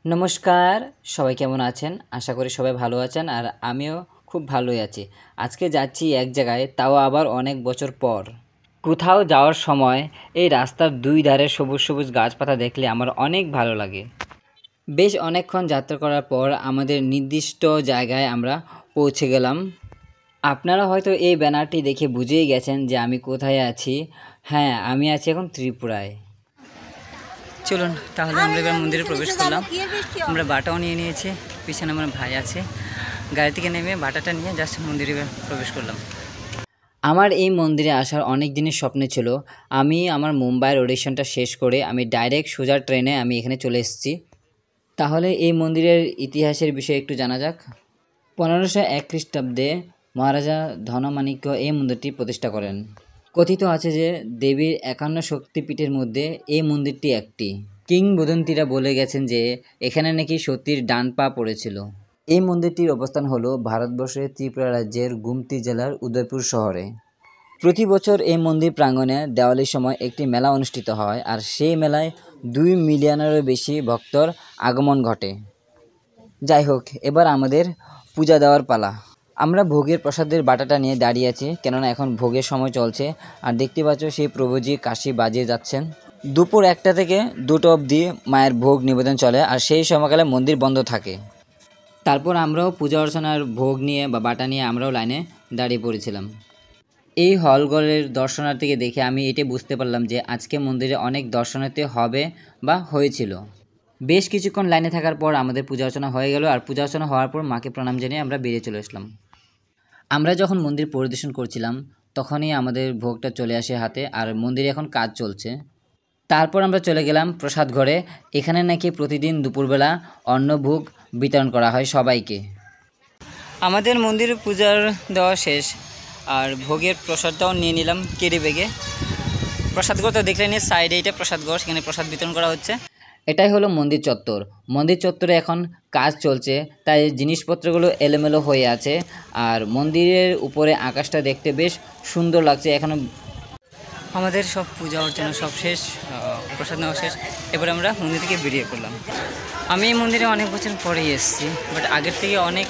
নমস্কার, সবাই কেমন আছেন? আশা করি সবাই ভালো আছেন আর আমিও খুব ভালোই আছি। আজকে যাচ্ছি এক জায়গায়, তাও আবার অনেক বছর পর। কোথাও যাওয়ার সময় এই রাস্তার দুই ধারে সবুজ সবুজ গাছপালা দেখলে আমার অনেক ভালো লাগে। বেশ অনেকক্ষণ যাত্রা করার পর আমাদের নির্দিষ্ট জায়গায় আমরা পৌঁছে গেলাম। আপনারা হয়তো এই ব্যানারটি দেখে বুঝেই গেছেন যে আমি কোথায় আছি। হ্যাঁ, আমি আছি এখন ত্রিপুরায়। চলুন তাহলে আমরা এবার মন্দিরে প্রবেশ করলাম। আমরা বাটাও নিয়ে নিয়েছি, পিছনে আমার ভাই আছে। গাড়ি থেকে নেমে বাটাটা নিয়ে জাস্ট মন্দিরে প্রবেশ করলাম। আমার এই মন্দিরে আসার অনেক দিনের স্বপ্ন ছিল। আমি আমার মুম্বাইয়ের অডিশনটা শেষ করে আমি ডাইরেক্ট সোজা ট্রেনে আমি এখানে চলে এসেছি। তাহলে এই মন্দিরের ইতিহাসের বিষয়ে একটু জানা যাক। 1501 খ্রিস্টাব্দে মহারাজা ধনমাণিক্য এই মন্দিরটি প্রতিষ্ঠা করেন। কথিত আছে যে দেবীর 51 শক্তিপীঠের মধ্যে এই মন্দিরটি একটি। কিংবদন্তীরা বলে গেছেন যে এখানে নাকি সতীর ডান পা পড়েছিল। এই মন্দিরটির অবস্থান হলো ভারতবর্ষের ত্রিপুরা রাজ্যের গুমতি জেলার উদয়পুর শহরে। প্রতি বছর এই মন্দির প্রাঙ্গণে দেওয়ালির সময় একটি মেলা অনুষ্ঠিত হয়, আর সেই মেলায় 2 মিলিয়নেরও বেশি ভক্তর আগমন ঘটে। যাই হোক, এবার আমাদের পূজা দেওয়ার পালা। আমরা ভোগের প্রসাদের বাটাটা নিয়ে দাঁড়িয়ে আছি, কেননা এখন ভোগের সময় চলছে। আর দেখতে পাচ্ছ সেই প্রভুজি কাশি বাজিয়ে যাচ্ছেন। দুপুর 1টা থেকে 2টো অবধি মায়ের ভোগ নিবেদন চলে, আর সেই সময়কালে মন্দির বন্ধ থাকে। তারপর আমরাও পূজা অর্চনার ভোগ নিয়ে বা বাটা নিয়ে আমরাও লাইনে দাঁড়িয়ে পড়েছিলাম। এই হলঘরের দর্শনার্থীকে দেখে আমি এটাই বুঝতে পারলাম যে আজকে মন্দিরে অনেক দর্শনার্থী হবে বা হয়েছিল। বেশ কিছুক্ষণ লাইনে থাকার পর আমাদের পূজা অর্চনা হয়ে গেল, আর পূজা অর্চনা হওয়ার পর মাকে প্রণাম জানিয়ে আমরা বেরিয়ে চলে আসলাম। আমরা যখন মন্দির পরিদর্শন করছিলাম তখনই আমাদের ভোগটা চলে আসে হাতে, আর মন্দিরে এখন কাজ চলছে। তারপর আমরা চলে গেলাম প্রসাদ ঘরে। এখানে নাকি প্রতিদিন দুপুরবেলা অন্নভোগ বিতরণ করা হয় সবাইকে। আমাদের মন্দিরে পূজার দেওয়া শেষ, আর ভোগের প্রসাদটাও নিয়ে নিলাম কেরি ব্যাগে। প্রসাদঘর তো দেখলে নিয়ে সাইডে এটা প্রসাদঘর, সেখানে প্রসাদ বিতরণ করা হচ্ছে। এটাই হলো মন্দির চত্বর। মন্দির চত্বরে এখন কাজ চলছে, তাই জিনিসপত্রগুলো এলোমেলো হয়ে আছে। আর মন্দিরের উপরে আকাশটা দেখতে বেশ সুন্দর লাগছে। এখনও আমাদের সব পূজা অর্চনা সব শেষ, প্রসাদ নেওয়া শেষ। এবার আমরা মন্দির থেকে বেরিয়ে পড়লাম। আমি এই মন্দিরে অনেক বছর পরেই এসেছি, বাট আগের থেকে অনেক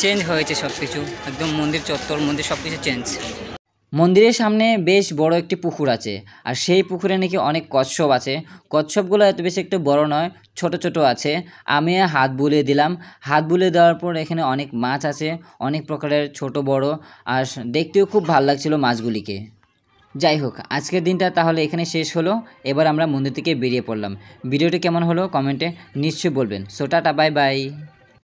চেঞ্জ হয়েছে সব কিছু। একদম মন্দির চত্বর, মন্দির সব কিছু চেঞ্জ। মন্দিরের সামনে বেশ বড় একটি পুকুর আছে, আর সেই পুকুরে নাকি অনেক কচ্ছপ আছে। কচ্ছপগুলো এত বেশি একটু বড় নয়, ছোট ছোট আছে। আমি হাত বুলিয়ে দিলাম। হাত বুলিয়ে দেওয়ার পর এখানে অনেক মাছ আছে, অনেক প্রকারের ছোট বড়, আর দেখতেও খুব ভালো লাগছিল মাছগুলিকে। যাই হোক, আজকের দিনটা তাহলে এখানে শেষ হলো। এবার আমরা মন্দির থেকে বেরিয়ে পড়লাম। ভিডিওটি কেমন হলো কমেন্টে নিশ্চয়ই বলবেন। So tata, bye bye.